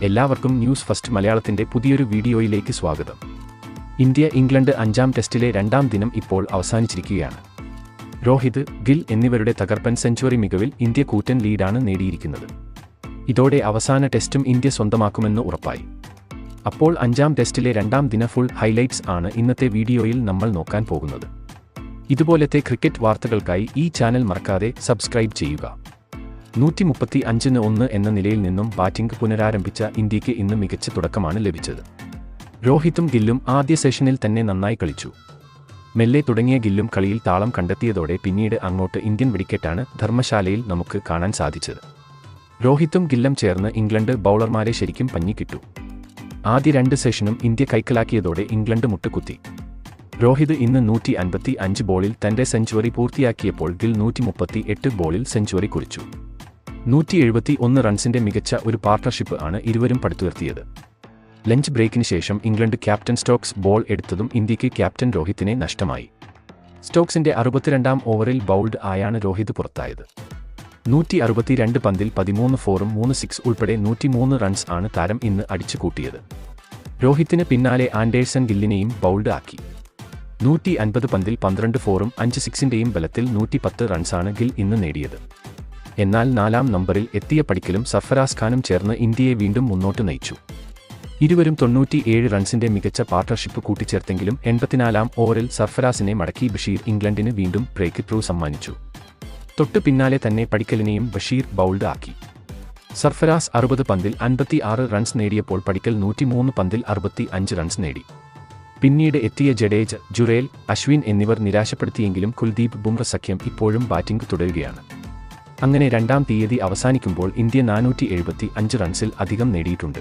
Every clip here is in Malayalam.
എല്ലാവർക്കും ന്യൂസ് ഫസ്റ്റ് മലയാളത്തിന്റെ പുതിയൊരു വീഡിയോയിലേക്ക് സ്വാഗതം. ഇന്ത്യ ഇംഗ്ലണ്ട് 5ാം ടെസ്റ്റിലെ 2ാം ദിനം ഇപ്പോൾ അവസാനിച്ചിരിക്കുകയാണ്. രോഹിത്, ഗിൽ എന്നിവരുടെ തകർപ്പൻ സെഞ്ചുറി മികവിൽ ഇന്ത്യ കൂറ്റൻ ലീഡാണ് നേടിയിരിക്കുന്നത്. ഇതോടെ അവസാന ടെസ്റ്റും ഇന്ത്യ സ്വന്തമാക്കുമെന്ന് ഉറപ്പായി. അപ്പോൾ 5ാം ടെസ്റ്റിലെ 2ാം ദിന ഫുൾ ഹൈലൈറ്റ്സ് ആണ് ഇന്നത്തെ വീഡിയോയിൽ നമ്മൾ നോക്കാൻ പോകുന്നത്. ഇതുപോലത്തെ ക്രിക്കറ്റ് വാർത്തകൾക്കായി ഈ ചാനൽ മറക്കാതെ സബ്സ്ക്രൈബ് ചെയ്യുക. 135-1 എന്ന നിലയിൽ നിന്നും ബാറ്റിംഗ് പുനരാരംഭിച്ച ഇന്ത്യയ്ക്ക് ഇന്ന് മികച്ച തുടക്കമാണ് ലഭിച്ചത്. രോഹിതും ഗില്ലും ആദ്യ സെഷനിൽ തന്നെ നന്നായി കളിച്ചു. മെല്ലെ തുടങ്ങിയ ഗില്ലും കളിയിൽ താളം കണ്ടെത്തിയതോടെ പിന്നീട് അങ്ങോട്ട് ഇന്ത്യൻ വെടിക്കെട്ടാണ് ധർമ്മശാലയിൽ നമുക്ക് കാണാൻ സാധിച്ചത്. രോഹിതും ഗില്ലും ചേർന്ന് ഇംഗ്ലണ്ട് ബൗളർമാരെ ശരിക്കും പഞ്ഞിക്കിട്ടു. ആദ്യ 2 സെഷനും ഇന്ത്യ കൈക്കലാക്കിയതോടെ ഇംഗ്ലണ്ട് മുട്ടുകുത്തി. രോഹിത് ഇന്ന് 155 ബോളിൽ തന്റെ സെഞ്ചുറി പൂർത്തിയാക്കിയപ്പോൾ ഗിൽ 138 ബോളിൽ സെഞ്ചുറി കുറിച്ചു. 171 റൺസിന്റെ മികച്ച ഒരു പാർട്ണർഷിപ്പ് ആണ് ഇരുവരും പടുത്തുയർത്തിയത്. ലഞ്ച് ബ്രേക്കിന് ശേഷം ഇംഗ്ലണ്ട് ക്യാപ്റ്റൻ സ്റ്റോക്സ് ബോൾ എടുത്തതും ഇന്ത്യയ്ക്ക് ക്യാപ്റ്റൻ രോഹിത്തിനെ നഷ്ടമായി. സ്റ്റോക്സിന്റെ 62ാം ഓവറിൽ ബൗൾഡ് ആയാണ് രോഹിത് പുറത്തായത്. 162 പന്തിൽ 13 ഫോറും 3 സിക്സ് ഉൾപ്പെടെ 103 റൺസ് ആണ് താരം ഇന്ന് അടിച്ചു കൂട്ടിയത്. രോഹിത്തിന് പിന്നാലെ ആൻഡേഴ്സൺ ഗില്ലിനെയും ബൗൾഡ് ആക്കി. 150 പന്തിൽ 12 ഫോറും 5 സിക്സിന്റെയും ബലത്തിൽ 110 റൺസാണ് ഗിൽ ഇന്ന് നേടിയത്. എന്നാൽ 4ാം നമ്പറിൽ എത്തിയ പടിക്കലും സർഫറാസ് ഖാനും ചേർന്ന് ഇന്ത്യയെ വീണ്ടും മുന്നോട്ട് നയിച്ചു. ഇരുവരും 97 റൺസിന്റെ മികച്ച പാർട്ണർഷിപ്പ് കൂട്ടിച്ചേർത്തെങ്കിലും 84ാം ഓവറിൽ സർഫറാസിനെ മടക്കി ബഷീർ ഇംഗ്ലണ്ടിന് വീണ്ടും ബ്രേക്ക് ത്രൂ സമ്മാനിച്ചു. തൊട്ടു പിന്നാലെ തന്നെ പടിക്കലിനെയും ബഷീർ ബൗൾഡ് ആക്കി. സർഫറാസ് 60 പന്തിൽ 56 റൺസ് നേടിയപ്പോൾ പടിക്കൽ 103 പന്തിൽ 65 റൺസ് നേടി. പിന്നീട് എത്തിയ ജഡേജ, ജുറേൽ, അശ്വിൻ എന്നിവർ നിരാശപ്പെടുത്തിയെങ്കിലും കുൽദീപ് ബുംറ സഖ്യം ഇപ്പോഴും ബാറ്റിംഗ് തുടരുകയാണ്. അങ്ങനെ 2ാം തീയതി അവസാനിക്കുമ്പോൾ ഇന്ത്യ 475 റൺസിൽ അധികം നേടിയിട്ടുണ്ട്.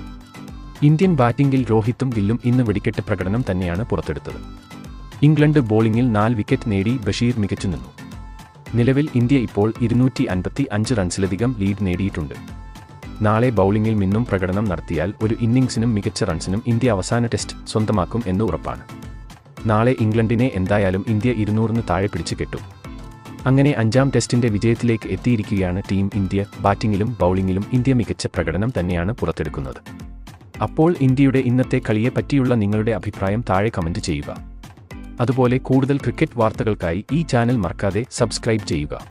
ഇന്ത്യൻ ബാറ്റിംഗിൽ രോഹിത്തും ഗില്ലും ഇന്ന് വെടിക്കെട്ട് പ്രകടനം തന്നെയാണ് പുറത്തെടുത്തത്. ഇംഗ്ലണ്ട് ബോളിംഗിൽ 4 വിക്കറ്റ് നേടി ബഷീർ മികച്ചു നിന്നു. നിലവിൽ ഇന്ത്യ ഇപ്പോൾ 255 റൺസിലധികം ലീഡ് നേടിയിട്ടുണ്ട്. നാളെ ബൗളിംഗിൽ മിന്നും പ്രകടനം നടത്തിയാൽ ഒരു ഇന്നിംഗ്സിനും മികച്ച റൺസിനും ഇന്ത്യ അവസാന ടെസ്റ്റ് സ്വന്തമാക്കും എന്ന് ഉറപ്പാണ്. നാളെ ഇംഗ്ലണ്ടിനെ എന്തായാലും ഇന്ത്യ 200-ന് താഴെ പിടിച്ചു കെട്ടും. അങ്ങനെ 5ാം ടെസ്റ്റിന്റെ വിജയത്തിലേക്ക് എത്തിയിരിക്കുകയാണ് ടീം ഇന്ത്യ. ബാറ്റിംഗിലും ബൗളിംഗിലും ഇന്ത്യ മികച്ച പ്രകടനം തന്നെയാണ് പുറത്തെടുക്കുന്നത്. അപ്പോൾ ഇന്ത്യയുടെ ഇന്നത്തെ കളിയെ പറ്റിയുള്ള നിങ്ങളുടെ അഭിപ്രായം താഴെ കമന്റ് ചെയ്യുക. അതുപോലെ കൂടുതൽ ക്രിക്കറ്റ് വാർത്തകൾക്കായി ഈ ചാനൽ മറക്കാതെ സബ്സ്ക്രൈബ് ചെയ്യുക.